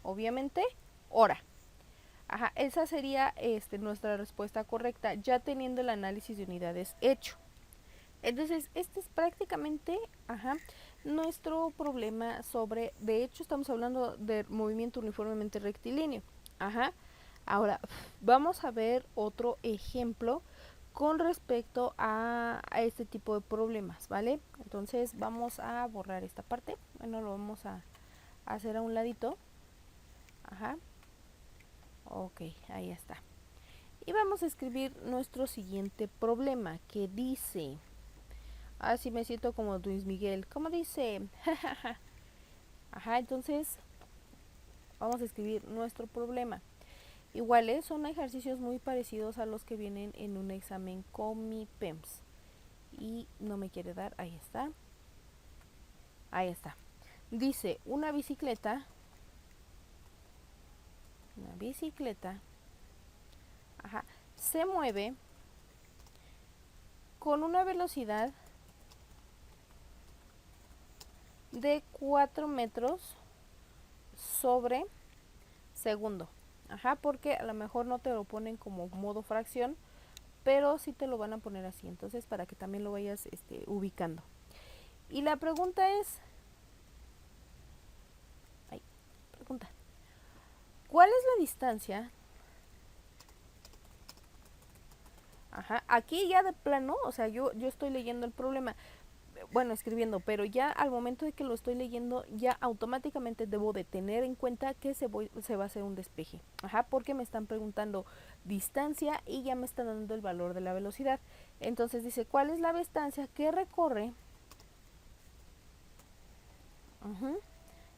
obviamente, hora. Ajá, esa sería nuestra respuesta correcta, ya teniendo el análisis de unidades hecho. Entonces, este es prácticamente, ajá, nuestro problema sobre, de hecho estamos hablando de movimiento uniformemente rectilíneo. Ajá. Ahora, vamos a ver otro ejemplo con respecto a este tipo de problemas, ¿vale? Entonces, vamos a borrar esta parte. Bueno, lo vamos a hacer a un ladito. Ajá. Ok, ahí está. Y vamos a escribir nuestro siguiente problema que dice... Así me siento como Luis Miguel. ¿Cómo dice? Ajá, entonces vamos a escribir nuestro problema. Iguales son ejercicios muy parecidos a los que vienen en un examen Comipems. Y no me quiere dar, ahí está. Ahí está. Dice, una bicicleta, ajá, se mueve con una velocidad de 4 metros sobre segundo. Ajá, porque a lo mejor no te lo ponen como modo fracción, pero sí te lo van a poner así. Entonces, para que también lo vayas ubicando. Y la pregunta es... pregunta. ¿Cuál es la distancia? Ajá, aquí ya de plano, o sea, yo estoy leyendo el problema, bueno, escribiendo, pero ya al momento de que lo estoy leyendo, ya automáticamente debo de tener en cuenta que se va a hacer un despeje. Ajá, porque me están preguntando distancia y ya me están dando el valor de la velocidad. Entonces dice, ¿cuál es la distancia que recorre?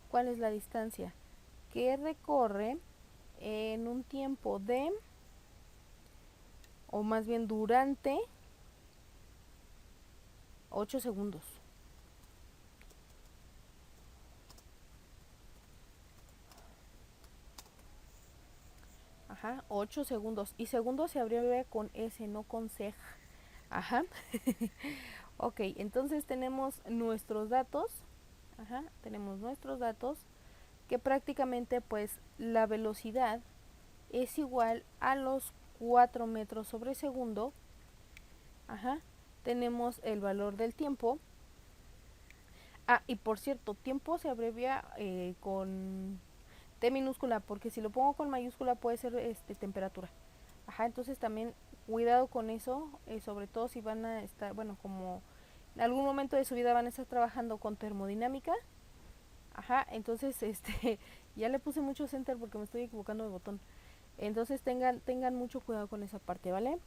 ¿Cuál es la distancia que recorre en un tiempo de, o más bien durante 8 segundos? Ajá, 8 segundos. Y segundos se abrevia con S, no con seg. Ajá. Ok, entonces tenemos nuestros datos. Ajá, tenemos nuestros datos. Que prácticamente pues la velocidad es igual a los 4 metros sobre segundo. Ajá. Tenemos el valor del tiempo. Ah, y por cierto, tiempo se abrevia con T minúscula, porque si lo pongo con mayúscula puede ser temperatura. Ajá, entonces también cuidado con eso, sobre todo si van a estar, bueno, como en algún momento de su vida van a estar trabajando con termodinámica. Ajá, entonces ya le puse mucho center porque me estoy equivocando de botón. Entonces tengan mucho cuidado con esa parte, ¿vale?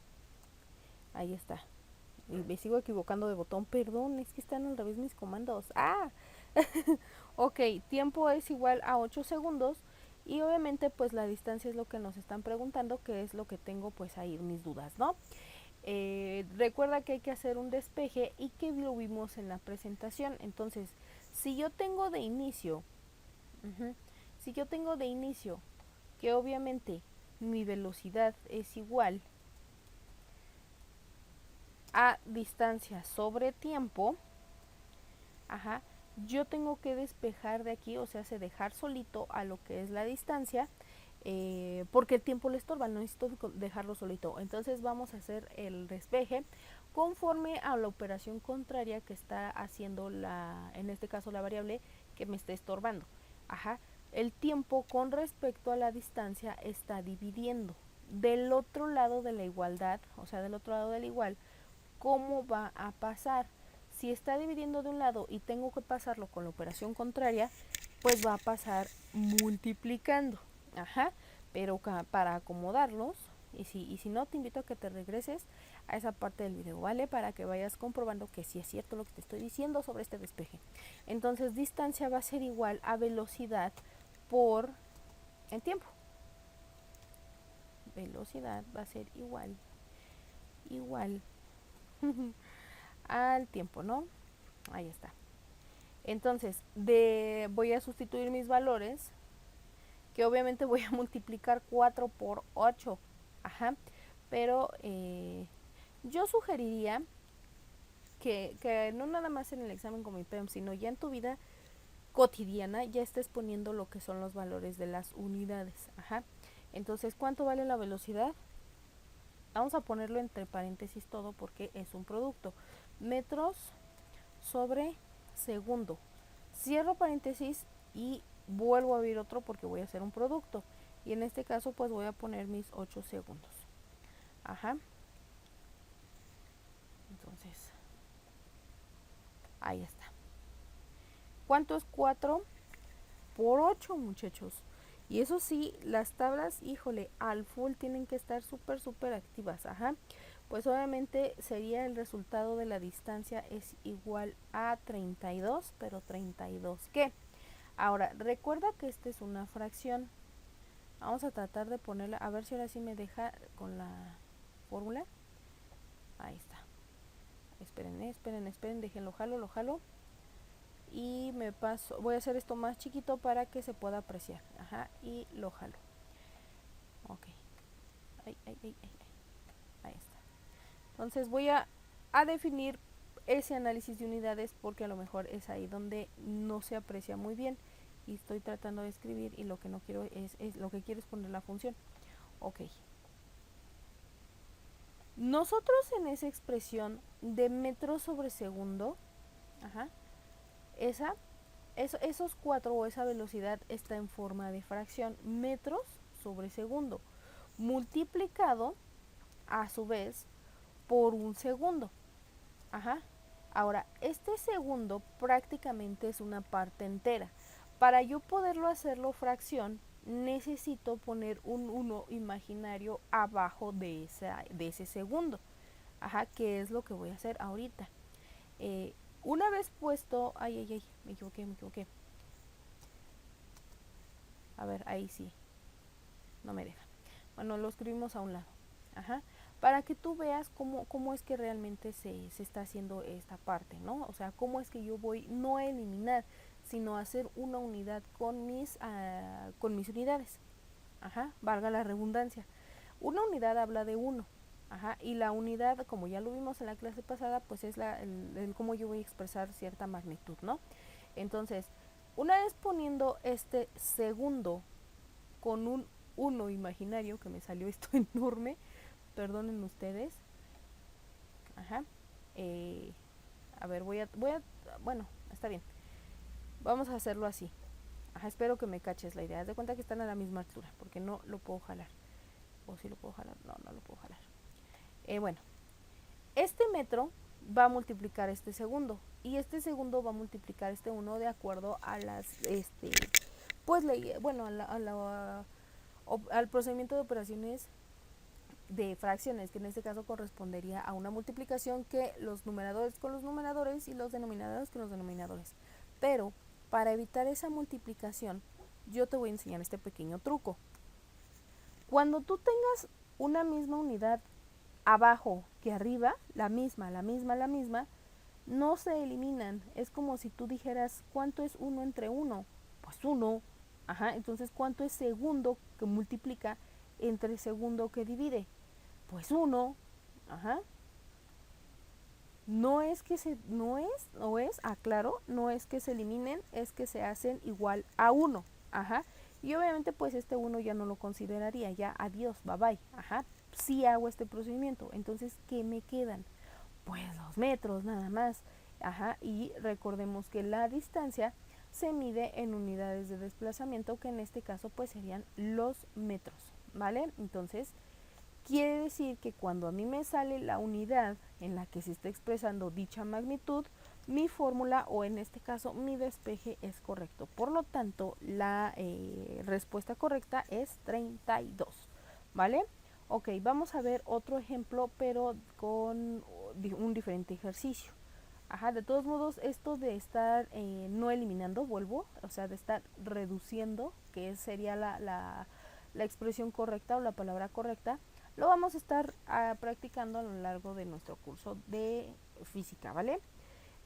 Ahí está. Y me sigo equivocando de botón, perdón, es que están al revés mis comandos. ¡Ah! Ok, tiempo es igual a 8 segundos y obviamente pues la distancia es lo que nos están preguntando, que es lo que tengo pues ahí mis dudas, ¿no? Recuerda que hay que hacer un despeje y que lo vimos en la presentación. Entonces, si yo tengo de inicio, si yo tengo de inicio que obviamente mi velocidad es igual a distancia sobre tiempo, yo tengo que despejar de aquí, o sea, dejar solito a lo que es la distancia, porque el tiempo le estorba, no necesito dejarlo solito. Entonces vamos a hacer el despeje conforme a la operación contraria que está haciendo en este caso la variable que me está estorbando. El tiempo con respecto a la distancia está dividiendo. Del otro lado de la igualdad, o sea, del otro lado del igual, ¿cómo va a pasar? Si está dividiendo de un lado y tengo que pasarlo con la operación contraria, pues va a pasar multiplicando. Pero para acomodarlos, y si no, te invito a que te regreses a esa parte del video, ¿vale? Para que vayas comprobando que sí es cierto lo que te estoy diciendo sobre este despeje. Entonces, distancia va a ser igual a velocidad por el tiempo. Velocidad va a ser igual al tiempo, ¿no? Ahí está. Entonces, voy a sustituir mis valores, que obviamente voy a multiplicar 4 por 8. Pero yo sugeriría que no nada más en el examen como IPEM, sino ya en tu vida cotidiana ya estés poniendo lo que son los valores de las unidades. Entonces, ¿cuánto vale la velocidad? Vamos a ponerlo entre paréntesis todo porque es un producto. Metros sobre segundo. Cierro paréntesis y vuelvo a abrir otro porque voy a hacer un producto. Y en este caso pues voy a poner mis 8 segundos. Entonces, ahí está. ¿Cuánto es 4 por 8, muchachos? Y eso sí, las tablas, híjole, al full tienen que estar súper activas. Pues obviamente sería el resultado de la distancia es igual a 32, pero 32 ¿qué? Ahora, recuerda que esta es una fracción. Vamos a tratar de ponerla, a ver si ahora sí me deja con la fórmula. Ahí está. Esperen, déjenlo, lo jalo. Y me paso, voy a hacer esto más chiquito para que se pueda apreciar. Y lo jalo. Ok. Ahí está. Entonces voy a definir ese análisis de unidades porque a lo mejor es ahí donde no se aprecia muy bien y estoy tratando de escribir y lo que no quiero es lo que quiero es poner la función. Ok. Nosotros en esa expresión de metros sobre segundo, esos 4 o esa velocidad está en forma de fracción, metros sobre segundo, multiplicado a su vez por un segundo. Ahora, este segundo prácticamente es una parte entera. Para yo poderlo hacerlo fracción, necesito poner un 1 imaginario abajo de ese segundo. Que es lo que voy a hacer ahorita. Una vez puesto, me equivoqué. A ver, ahí sí, no me deja. Bueno, lo escribimos a un lado. Para que tú veas cómo es que realmente se está haciendo esta parte, ¿no? O sea, cómo es que yo voy no a eliminar, sino a hacer una unidad con mis unidades. Valga la redundancia. Una unidad habla de 1. Y la unidad, como ya lo vimos en la clase pasada, pues es el cómo yo voy a expresar cierta magnitud, ¿no? Entonces, una vez poniendo este segundo con un 1 imaginario, que me salió esto enorme, perdonen ustedes. A ver, bueno, está bien. Vamos a hacerlo así. Espero que me caches la idea. Haz de cuenta que están a la misma altura, porque no lo puedo jalar. ¿O sí lo puedo jalar? No lo puedo jalar. Bueno, este metro va a multiplicar este segundo. Y este segundo va a multiplicar este 1 de acuerdo a las, pues, bueno, a la al procedimiento de operaciones de fracciones, que en este caso correspondería a una multiplicación que los numeradores con los numeradores y los denominadores con los denominadores. Pero para evitar esa multiplicación, yo te voy a enseñar este pequeño truco. Cuando tú tengas una misma unidad abajo que arriba, la misma, no se eliminan. Es como si tú dijeras, ¿cuánto es 1 entre 1? Pues 1. Ajá, entonces, ¿cuánto es segundo que multiplica entre segundo que divide? Pues 1. Ajá. No es que se, aclaro, no es que se eliminen, es que se hacen igual a 1. Ajá. Y obviamente pues este 1 ya no lo consideraría, ya adiós, bye bye. Ajá. Sí hago este procedimiento. Entonces, ¿qué me quedan? Pues 2 metros nada más. Ajá. Y recordemos que la distancia se mide en unidades de desplazamiento, que en este caso pues serían los metros, ¿vale? Entonces, quiere decir que cuando a mí me sale la unidad en la que se está expresando dicha magnitud, mi fórmula, o en este caso mi despeje, es correcto. Por lo tanto, la respuesta correcta es 32, ¿vale? Ok, vamos a ver otro ejemplo, pero con un diferente ejercicio. Ajá, de todos modos, esto de estar no eliminando, vuelvo, o sea, de estar reduciendo, que sería la expresión correcta o la palabra correcta, lo vamos a estar practicando a lo largo de nuestro curso de física, ¿vale?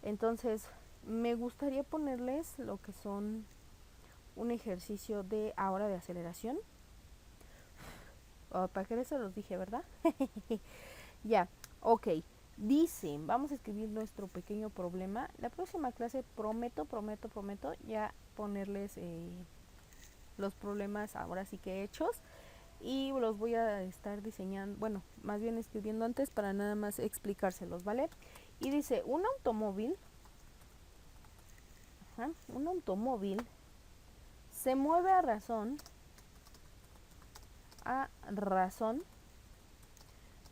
Entonces, me gustaría ponerles lo que son un ejercicio de ahora de aceleración. ¿Para qué se los dije, verdad? Ya, ok. Dice, vamos a escribir nuestro pequeño problema. La próxima clase prometo ya ponerles los problemas ahora sí que hechos. Y los voy a estar diseñando, bueno, más bien escribiendo antes para nada más explicárselos, ¿vale? Y dice, un automóvil se mueve a razón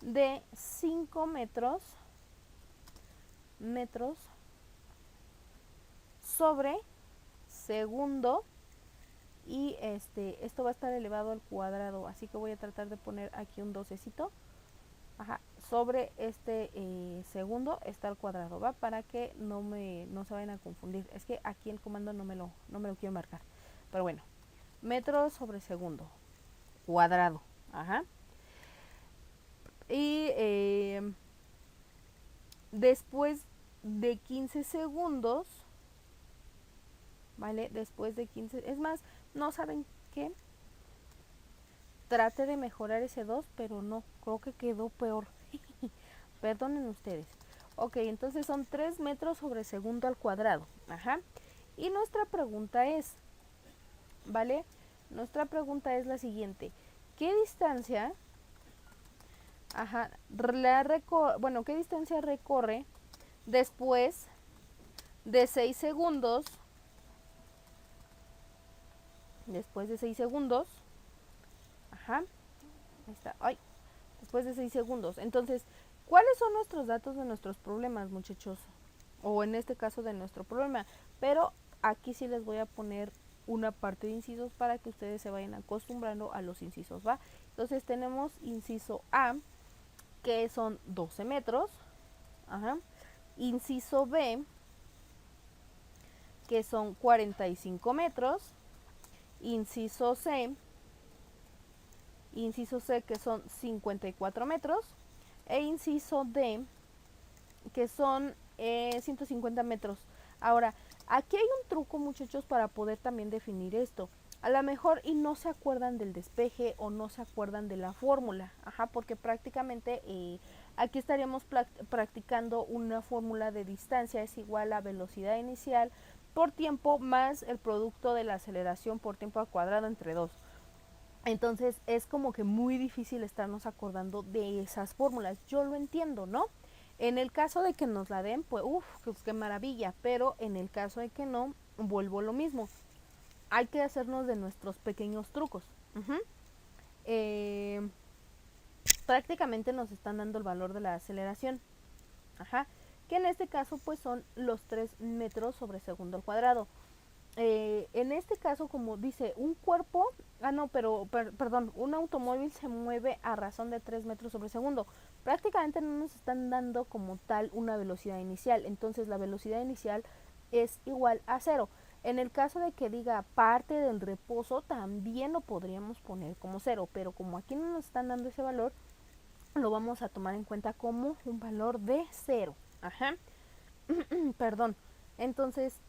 de 5 metros sobre segundo, y esto va a estar elevado al cuadrado, así que voy a tratar de poner aquí un docecito. Ajá, sobre segundo está al cuadrado, ¿va? Para que no se vayan a confundir. Es que aquí el comando no me lo quiero marcar. Pero bueno, metros sobre segundo, cuadrado. Ajá. Y después de 15 segundos, ¿vale? Después de 15, es más, no saben qué. Trate de mejorar ese 2, pero no, creo que quedó peor. Perdonen ustedes. Ok, entonces son 3 metros sobre segundo al cuadrado. Ajá. Y nuestra pregunta es, ¿vale? Nuestra pregunta es la siguiente. ¿Qué distancia, qué distancia recorre después de 6 segundos? Después de 6 segundos. Ajá. Ahí está. Ay. Después de 6 segundos. Entonces, ¿cuáles son nuestros datos de nuestros problemas, muchachos? O en este caso de nuestro problema. Pero aquí sí les voy a poner una parte de incisos para que ustedes se vayan acostumbrando a los incisos, ¿va? Entonces tenemos inciso A, que son 12 metros. Ajá. Inciso B, que son 45 metros. Inciso C, que son 54 metros. E inciso D, que son 150 metros. Ahora, aquí hay un truco, muchachos, para poder también definir esto. A lo mejor y no se acuerdan del despeje o no se acuerdan de la fórmula. Ajá, porque prácticamente aquí estaríamos practicando una fórmula de distancia es igual a velocidad inicial por tiempo más el producto de la aceleración por tiempo al cuadrado entre 2. Entonces es como que muy difícil estarnos acordando de esas fórmulas. Yo lo entiendo, ¿no? En el caso de que nos la den, pues qué maravilla. Pero en el caso de que no, vuelvo lo mismo. Hay que hacernos de nuestros pequeños trucos. Prácticamente nos están dando el valor de la aceleración. Ajá. Que en este caso pues son los 3 metros sobre segundo al cuadrado. en este caso, como dice, un cuerpo, perdón, un automóvil se mueve a razón de 3 metros sobre segundo. Prácticamente no nos están dando como tal una velocidad inicial, entonces la velocidad inicial es igual a cero. En el caso de que diga parte del reposo, también lo podríamos poner como cero, pero como aquí no nos están dando ese valor, lo vamos a tomar en cuenta como un valor de cero. Ajá. Perdón. Entonces,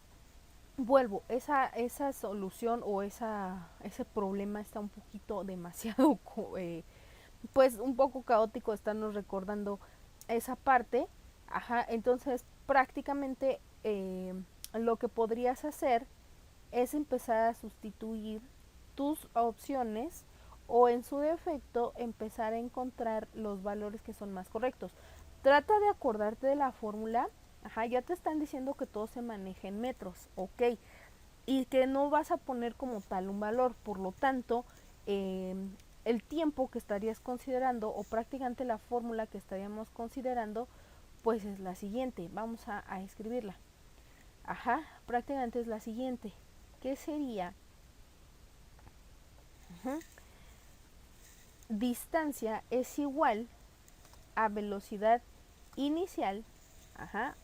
vuelvo, esa solución o ese problema está un poquito demasiado, pues un poco caótico, estarnos recordando esa parte. Ajá, entonces prácticamente lo que podrías hacer es empezar a sustituir tus opciones o en su defecto empezar a encontrar los valores que son más correctos. Trata de acordarte de la fórmula. Ajá, ya te están diciendo que todo se maneja en metros, ok, y que no vas a poner como tal un valor, por lo tanto, el tiempo que estarías considerando o prácticamente la fórmula que estaríamos considerando, pues es la siguiente, vamos a escribirla. Ajá, prácticamente es la siguiente, que sería uh-huh, distancia es igual a velocidad inicial, ajá,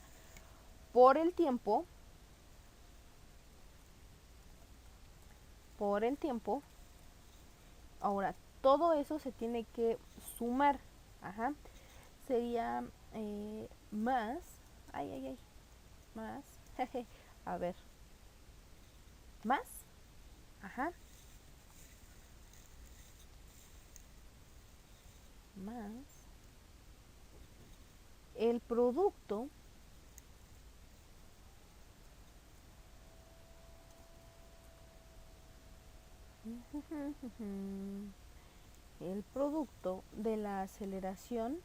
por el tiempo, por el tiempo. Ahora, todo eso se tiene que sumar, ajá, sería más, más, a ver, más, ajá, más, el producto el producto de la aceleración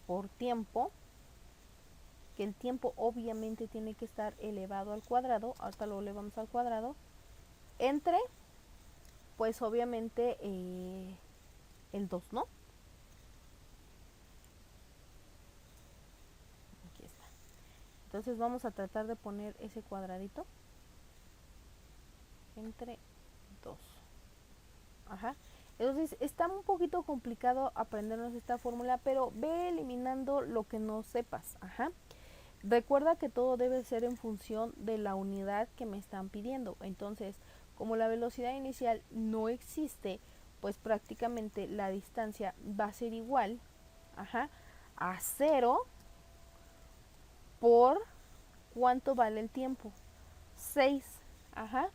por tiempo, que el tiempo obviamente tiene que estar elevado al cuadrado, ahorita lo elevamos al cuadrado, entre, pues obviamente el 2, ¿no? Aquí está. Entonces vamos a tratar de poner ese cuadradito entre 2. Ajá. Entonces está un poquito complicado aprendernos esta fórmula, pero ve eliminando lo que no sepas. Ajá. Recuerda que todo debe ser en función de la unidad que me están pidiendo. Entonces, como la velocidad inicial no existe, pues prácticamente la distancia va a ser igual, ajá, a 0 por ¿cuánto vale el tiempo? 6, ajá,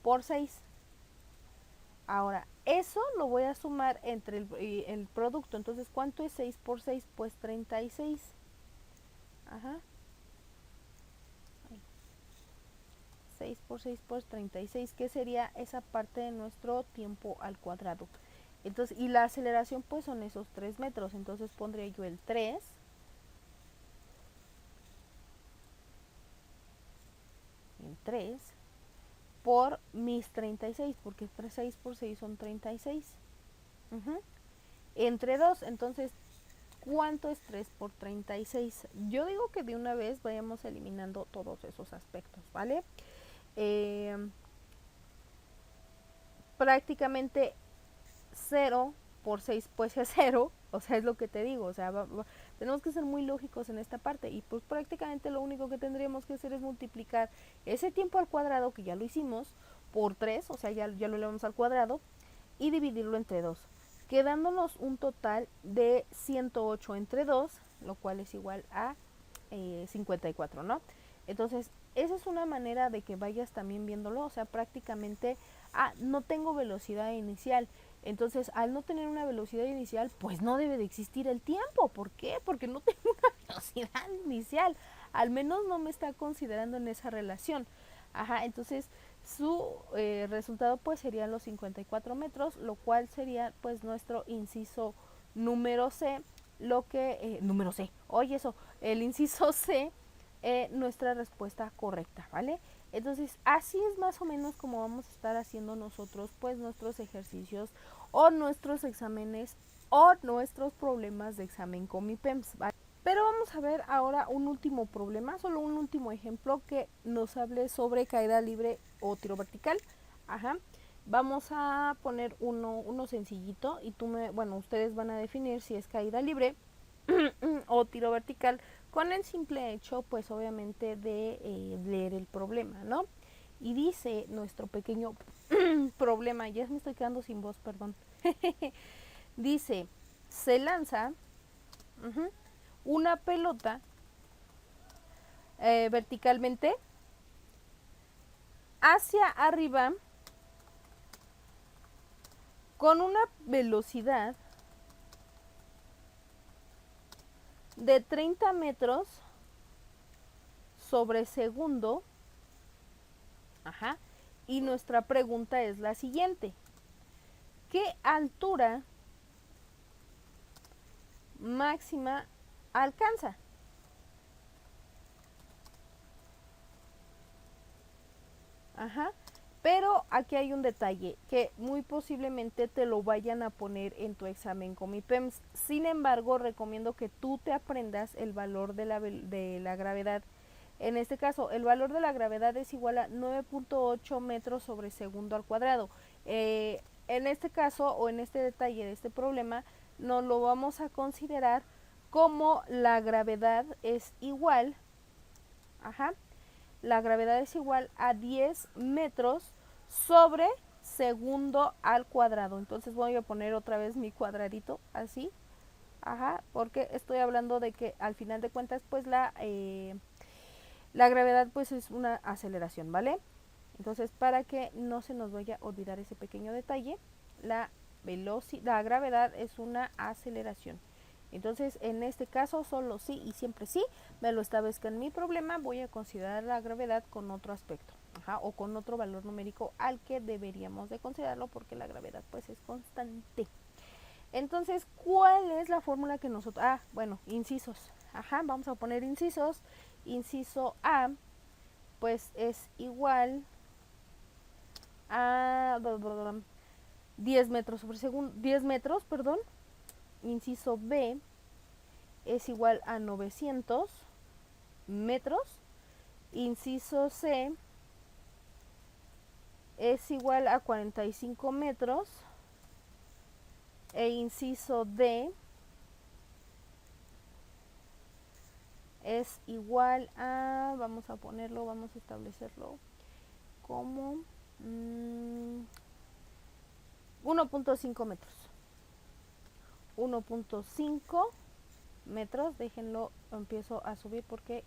por 6. Ahora, eso lo voy a sumar entre el producto. Entonces, ¿cuánto es 6 por 6? Pues 36. Ajá. 6 por 6 por 36, que sería esa parte de nuestro tiempo al cuadrado. Entonces, y la aceleración pues son esos 3 metros. Entonces pondría yo el 3 por mis 36, porque 6 por 6 son 36. Uh-huh. Entre 2, entonces, ¿cuánto es 3 por 36? Yo digo que de una vez vayamos eliminando todos esos aspectos, ¿vale? Prácticamente 0 por 6 pues es 0, o sea, es lo que te digo, o sea, tenemos que ser muy lógicos en esta parte y pues prácticamente lo único que tendríamos que hacer es multiplicar ese tiempo al cuadrado, que ya lo hicimos, por 3, o sea, ya lo elevamos al cuadrado, y dividirlo entre 2, quedándonos un total de 108 entre 2, lo cual es igual a 54, ¿no? Entonces, esa es una manera de que vayas también viéndolo, o sea, prácticamente, no tengo velocidad inicial. Entonces, al no tener una velocidad inicial, pues no debe de existir el tiempo. ¿Por qué? Porque no tengo una velocidad inicial. Al menos no me está considerando en esa relación. Ajá, entonces su resultado pues serían los 54 metros, lo cual sería pues nuestro inciso número C, lo que, número C, oye eso, el inciso C, nuestra respuesta correcta, ¿vale? Entonces, así es más o menos como vamos a estar haciendo nosotros pues nuestros ejercicios o nuestros exámenes o nuestros problemas de examen con mi PEMS, ¿vale? Pero vamos a ver ahora un último problema, solo un último ejemplo que nos hable sobre caída libre o tiro vertical. Ajá. Vamos a poner uno sencillito y ustedes van a definir si es caída libre o tiro vertical con el simple hecho, pues obviamente, de leer el problema, ¿no? Y dice nuestro pequeño problema, ya me estoy quedando sin voz, perdón. Dice, se lanza una pelota verticalmente hacia arriba con una velocidad de 30 metros sobre segundo. Ajá. Y nuestra pregunta es la siguiente. ¿Qué altura máxima alcanza? Ajá. Pero aquí hay un detalle que muy posiblemente te lo vayan a poner en tu examen Comipems. Sin embargo, recomiendo que tú te aprendas el valor de la gravedad. En este caso, el valor de la gravedad es igual a 9.8 metros sobre segundo al cuadrado. En este caso, o en este detalle de este problema, nos lo vamos a considerar como la gravedad es igual, la gravedad es igual a 10 metros sobre segundo al cuadrado. Entonces voy a poner otra vez mi cuadradito así, porque estoy hablando de que al final de cuentas, pues la gravedad pues es una aceleración, ¿vale? Entonces, para que no se nos vaya a olvidar ese pequeño detalle, la gravedad es una aceleración. Entonces, en este caso, solo sí y siempre sí, me lo establezca en mi problema, voy a considerar la gravedad con otro aspecto, o con otro valor numérico al que deberíamos de considerarlo, porque la gravedad pues es constante. Entonces, ¿cuál es la fórmula que nosotros... incisos. Vamos a poner incisos. Inciso A, pues es igual a 10 metros sobre segundo, 10 metros, perdón. Inciso B es igual a 900 metros. Inciso C es igual a 45 metros. E inciso D es igual a, vamos a establecerlo como 1.5 metros. 1.5 metros, déjenlo, empiezo a subir porque,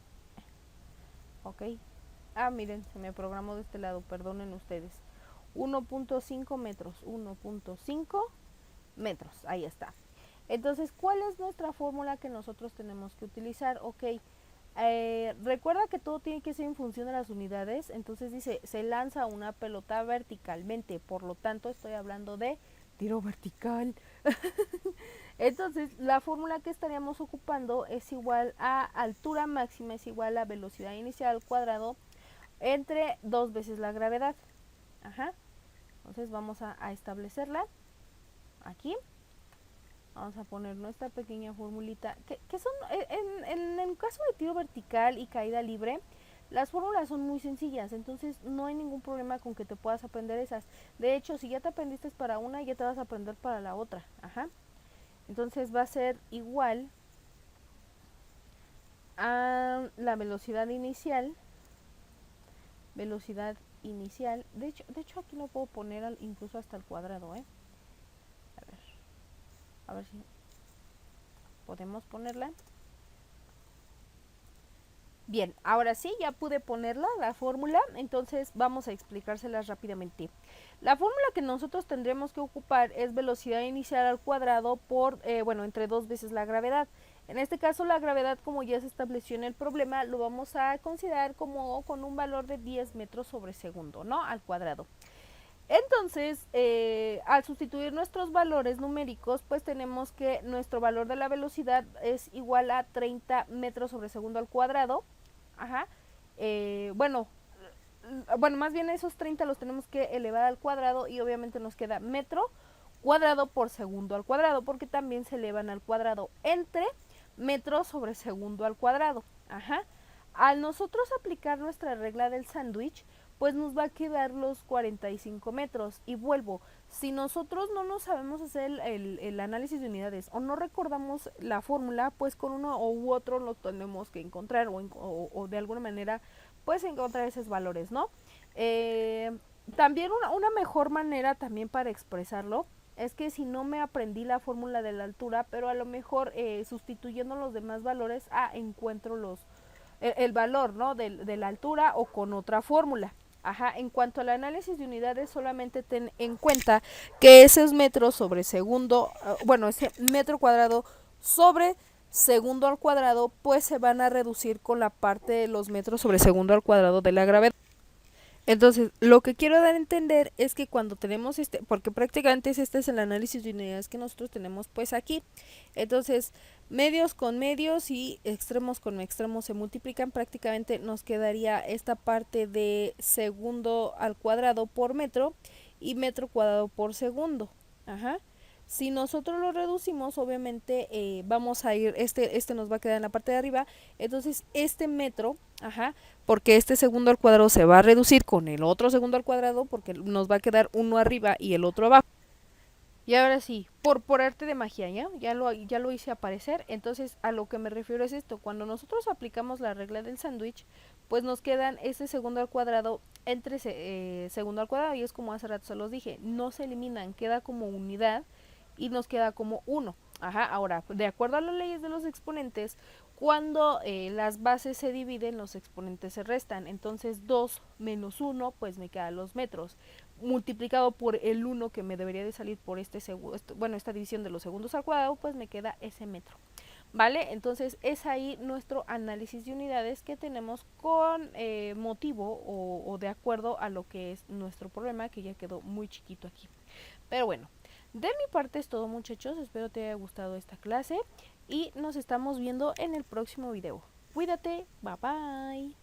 ok, miren, se me programó de este lado, perdonen ustedes. 1.5 metros, 1.5 metros, ahí está. Entonces, ¿cuál es nuestra fórmula que nosotros tenemos que utilizar? Ok, recuerda que todo tiene que ser en función de las unidades. Entonces dice, se lanza una pelota verticalmente, por lo tanto estoy hablando de tiro vertical. Entonces, la fórmula que estaríamos ocupando es igual a altura máxima, es igual a velocidad inicial al cuadrado, entre 2 veces la gravedad. Entonces vamos a establecerla aquí. Vamos a poner nuestra pequeña formulita, que son, en el caso de tiro vertical y caída libre, las fórmulas son muy sencillas, entonces no hay ningún problema con que te puedas aprender esas. De hecho, si ya te aprendiste para una, ya te vas a aprender para la otra. Entonces va a ser igual a la velocidad inicial. De hecho aquí lo puedo poner incluso hasta el cuadrado, a ver si podemos ponerla. Bien, ahora sí, ya pude ponerla, la fórmula, entonces vamos a explicárselas rápidamente. La fórmula que nosotros tendremos que ocupar es velocidad inicial al cuadrado por, entre 2 veces la gravedad. En este caso, la gravedad, como ya se estableció en el problema, lo vamos a considerar como con un valor de 10 metros sobre segundo, ¿no? Al cuadrado. Entonces, al sustituir nuestros valores numéricos, pues tenemos que nuestro valor de la velocidad es igual a 30 metros sobre segundo al cuadrado. Más bien esos 30 los tenemos que elevar al cuadrado y obviamente nos queda metro cuadrado por segundo al cuadrado, porque también se elevan al cuadrado entre metros sobre segundo al cuadrado. Ajá. Al nosotros aplicar nuestra regla del sándwich, pues nos va a quedar los 45 metros. Y vuelvo, si nosotros no nos sabemos hacer el análisis de unidades o no recordamos la fórmula, pues con uno u otro lo tenemos que encontrar o de alguna manera pues encontrar esos valores, ¿no? También una mejor manera también para expresarlo es que si no me aprendí la fórmula de la altura, pero a lo mejor sustituyendo los demás valores, encuentro el valor, ¿no? de la altura o con otra fórmula. Ajá, en cuanto al análisis de unidades, solamente ten en cuenta que esos metros sobre segundo, bueno, ese metro cuadrado sobre segundo al cuadrado, pues se van a reducir con la parte de los metros sobre segundo al cuadrado de la gravedad. Entonces, lo que quiero dar a entender es que cuando tenemos porque prácticamente este es el análisis de unidades que nosotros tenemos pues aquí. Entonces, medios con medios y extremos con extremos se multiplican, prácticamente nos quedaría esta parte de segundo al cuadrado por metro y metro cuadrado por segundo. Ajá. Si nosotros lo reducimos, obviamente vamos a ir, este nos va a quedar en la parte de arriba, entonces este metro, porque este segundo al cuadrado se va a reducir con el otro segundo al cuadrado, porque nos va a quedar uno arriba y el otro abajo. Y ahora sí, por arte de magia, ya lo hice aparecer. Entonces, a lo que me refiero es esto: cuando nosotros aplicamos la regla del sándwich, pues nos quedan ese segundo al cuadrado entre segundo al cuadrado, y es como hace rato se los dije, no se eliminan, queda como unidad y nos queda como 1. Ahora, de acuerdo a las leyes de los exponentes, cuando las bases se dividen, los exponentes se restan. Entonces 2 menos 1, pues me quedan los metros, multiplicado por el 1 que me debería de salir por esta división de los segundos al cuadrado, pues me queda ese metro. ¿Vale? Entonces es ahí nuestro análisis de unidades que tenemos con motivo o de acuerdo a lo que es nuestro problema, que ya quedó muy chiquito aquí. Pero bueno, de mi parte es todo, muchachos, espero te haya gustado esta clase y nos estamos viendo en el próximo video. Cuídate, bye bye.